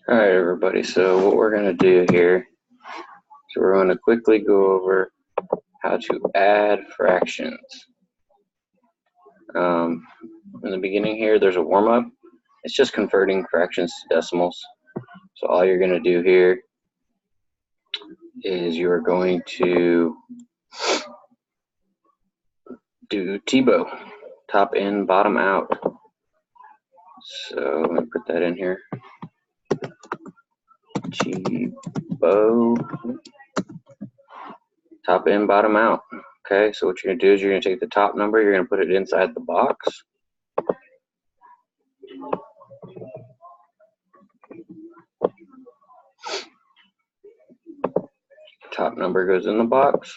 All right, everybody. So what we're going to do here is we're going to quickly go over how to add fractions. In the beginning here, there's a warm-up. It's just converting fractions to decimals. So all you're going to do here is you're going to do TIBO, top in, bottom out. So let me put that in here. TIBO, top in, bottom out. Okay, so what you're going to do is you're going to take the top number, you're going to put it inside the box. Top number goes in the box.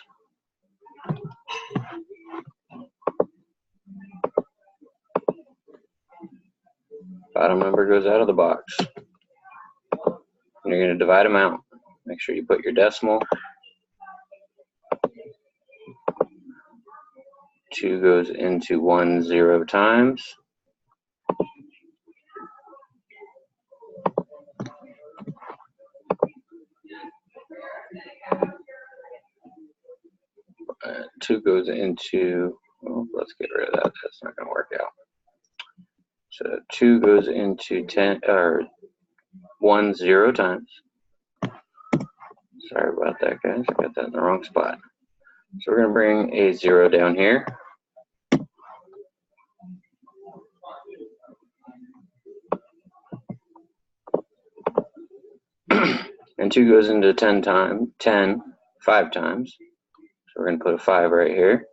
Bottom number goes out of the box. And you're going to divide them out. Make sure you put your decimal. 2 goes into 1 0 times. Two goes into, well, let's get rid of that. That's not going to work out. So 2 goes into 10 or 1 0 times. Sorry about that, guys. I got that in the wrong spot. So we're going to bring a 0 down here. And 2 goes into 10 5 times. So we're going to put a 5 right here.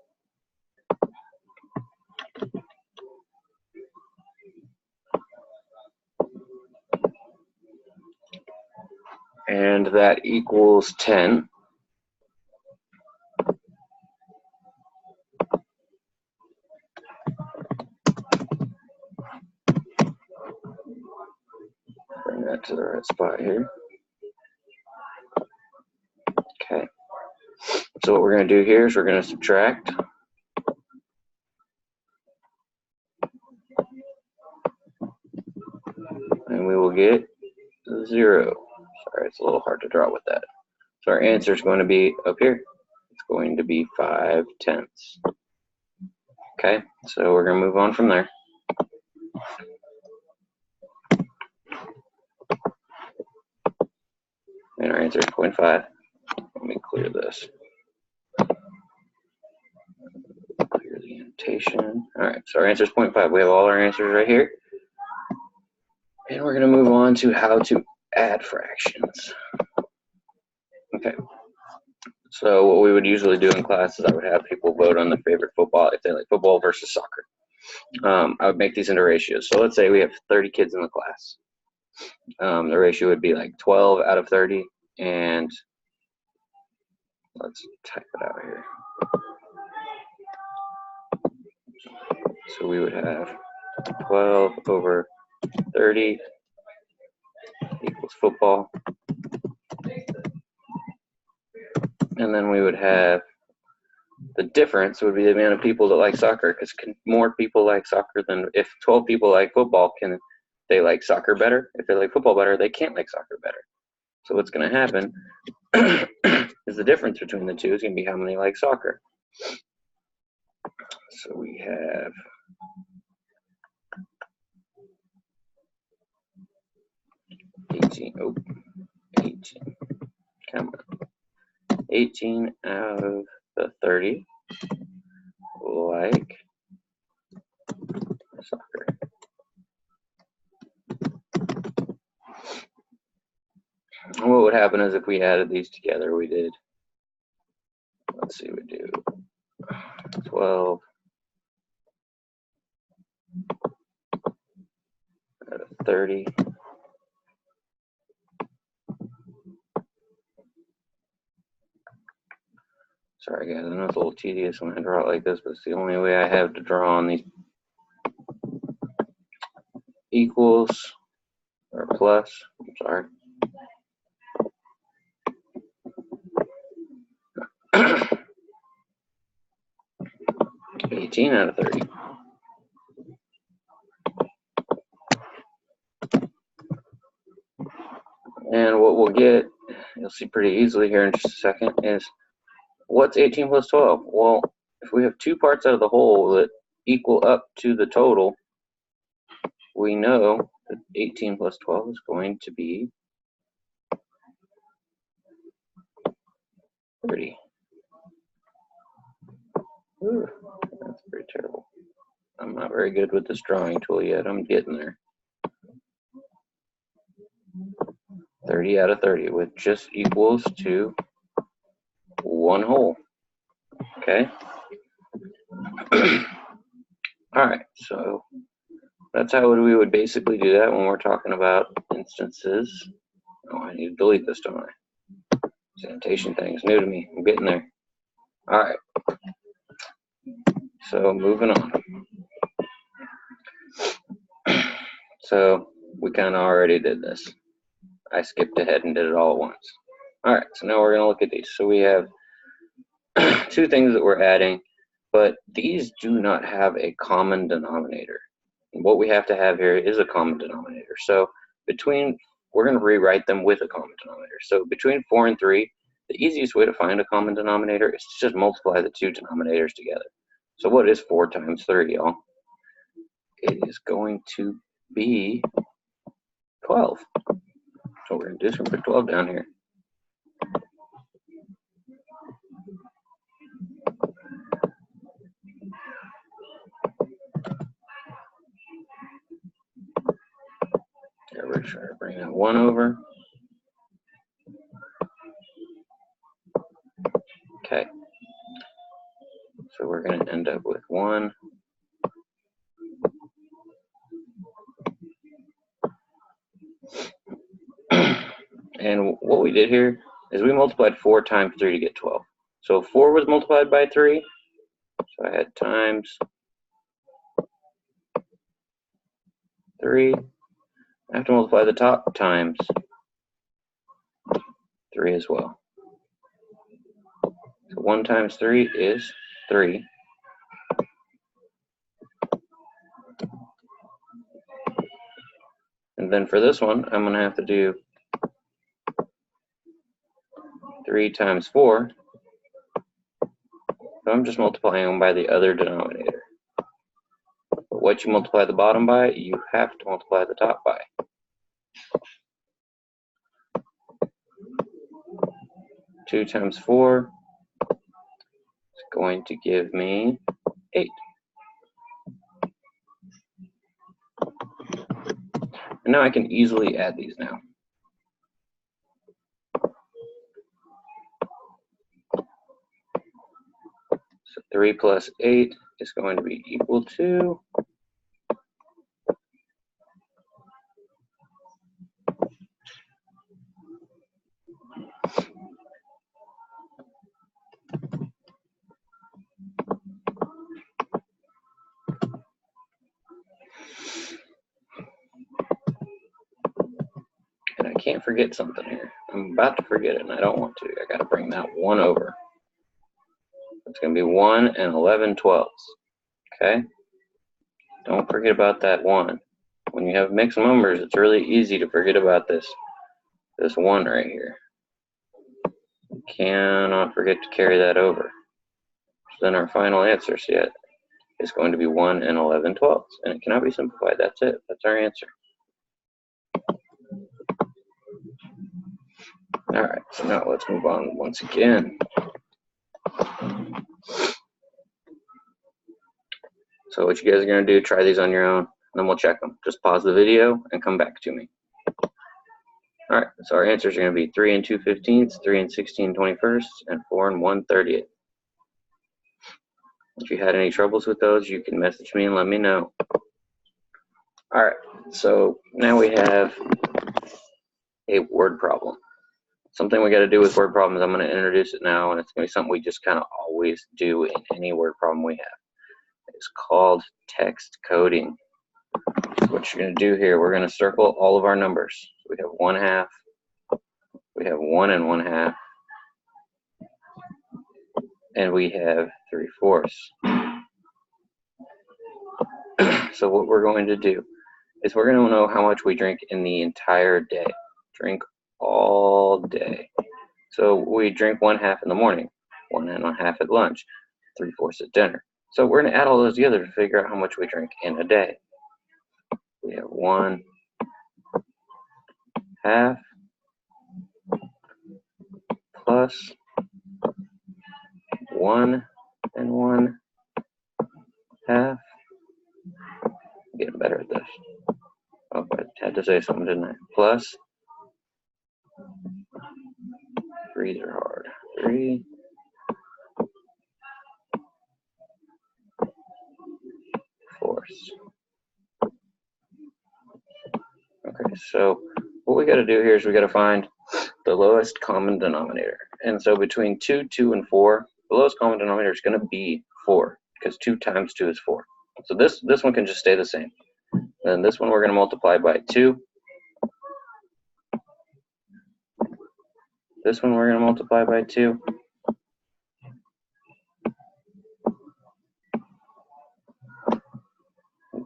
And that equals 10. Bring that to the right spot here. Okay. So what we're going to do here is we're going to subtract. And we will get 0. Sorry, it's a little hard to draw with that. So our answer is going to be up here. It's going to be 5/10. Okay, so we're going to move on from there. And our answer is 0.5. Let me clear this. Clear the annotation. All right, so our answer is 0.5. We have all our answers right here. And we're going to move on to how to add fractions. Okay. So what we would usually do in class is I would have people vote on their favorite football, if they like football versus soccer. I would make these into ratios. So let's say we have 30 kids in the class. The ratio would be like 12 out of 30, and let's type it out here. So we would have 12 over 30 equals football. And then we would have the difference would be the amount of people that like soccer, because more people like soccer than if 12 people like football, can they like soccer better? If they like football better, they can't like soccer better. So what's going to happen is the difference between the two is going to be how many like soccer. So we have 18. Oh, 18. Come on. 18 out of the 30 like soccer. And what would happen is if we added these together, we did, let's see, we do 12 out of 30. Sorry guys, I know it's a little tedious when I draw it like this, but it's the only way I have to draw on these equals or plus. I'm sorry. 18 out of 30. we'll get, you'll see pretty easily here in just a second, is what's 18 plus 12? Well, if we have two parts out of the whole that equal up to the total, we know that 18 plus 12 is going to be 30. Ooh, that's pretty terrible. I'm not very good with this drawing tool yet. I'm getting there. 30 out of 30, which just equals to one whole. Okay. All right, so that's how we would basically do that when we're talking about instances. Oh, I need to delete this, don't I? This annotation thing is new to me. I'm getting there. All right. So moving on. So we kind of already did this. I skipped ahead and did it all at once. All right, so now we're going to look at these. So we have two things that we're adding, but these do not have a common denominator. And what we have to have here is a common denominator. So we're going to rewrite them with a common denominator. So between 4 and 3, the easiest way to find a common denominator is to just multiply the two denominators together. So what is 4 times 3, y'all? It is going to be 12. So we're going to do is we're going to put 12 down here. Yeah, we're trying to bring that 1 over. Okay. So we're going to end up with 1. And what we did here is we multiplied 4 times 3 to get 12. So 4 was multiplied by 3. So I had times 3. I have to multiply the top times 3 as well. So 1 times 3 is 3. And then for this one, I'm going to have to do 3 times 4. So I'm just multiplying them by the other denominator. But what you multiply the bottom by, you have to multiply the top by. Two times 4 is going to give me 8. And now I can easily add these now. So 3 plus 8 is going to be equal to 8. And I can't forget something here. I'm about to forget it, and I don't want to. I got to bring that 1 over. It's going to be 1 and 11/12. Okay? Don't forget about that 1. When you have mixed numbers, it's really easy to forget about this 1 right here. You cannot forget to carry that over. So then our final answer is going to be 1 and 11/12. And it cannot be simplified. That's it. That's our answer. All right, so now let's move on once again. So what you guys are going to do, try these on your own, and then we'll check them. Just pause the video and come back to me. All right, so our answers are going to be 3 and 2/15, 3 and 16/21, and 4 and 1/30. If you had any troubles with those, you can message me and let me know. All right, so now we have a word problem. Something we got to do with word problems, I'm going to introduce it now, and it's going to be something we just kind of always do in any word problem we have. It's called text coding. So what you're going to do here, we're going to circle all of our numbers. So we have 1/2, we have 1 and 1/2, and we have 3/4. So what we're going to do is we're going to know how much we drink in the entire day. Drink all day. So we drink 1/2 in the morning, 1½ at lunch, 3/4 at dinner. So we're going to add all those together to figure out how much we drink in a day. We have 1/2 plus 1 and 1/2. I'm getting better at this. Oh, I had to say something, didn't I? Plus 3's are hard. 3 fourths. Okay, so what we got to do here is we got to find the lowest common denominator. And so between 2, 2, and 4, the lowest common denominator is going to be 4, because 2 times 2 is 4. So this one can just stay the same. Then this one we're going to multiply by 2. This one we're going to multiply by 2.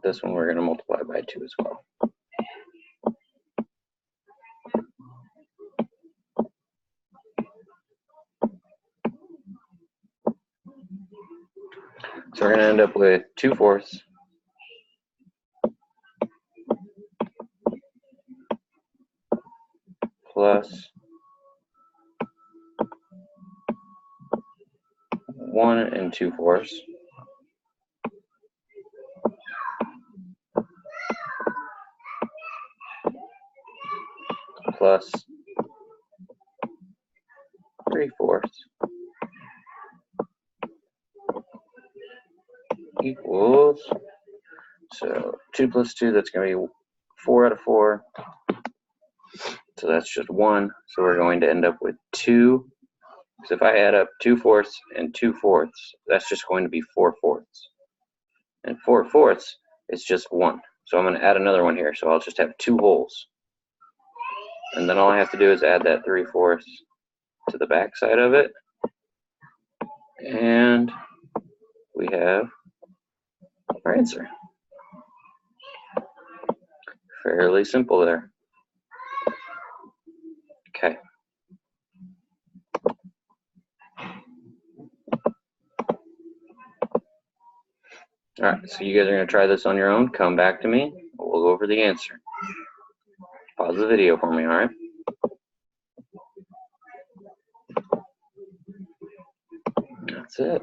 This one we're going to multiply by 2 as well. So we're going to end up with 2/4 plus 1 2/4 plus 3/4 equals, so 2 plus 2, that's going to be 4 out of 4. So that's just 1. So we're going to end up with 2. So if I add up 2/4 and 2/4, that's just going to be 4/4. And 4/4 is just 1. So I'm going to add another one here. So I'll just have 2 wholes. And then all I have to do is add that 3/4 to the back side of it. And we have our answer. Fairly simple there. Okay. All right, so you guys are going to try this on your own. Come back to me. We'll go over the answer. Pause the video for me, all right? That's it.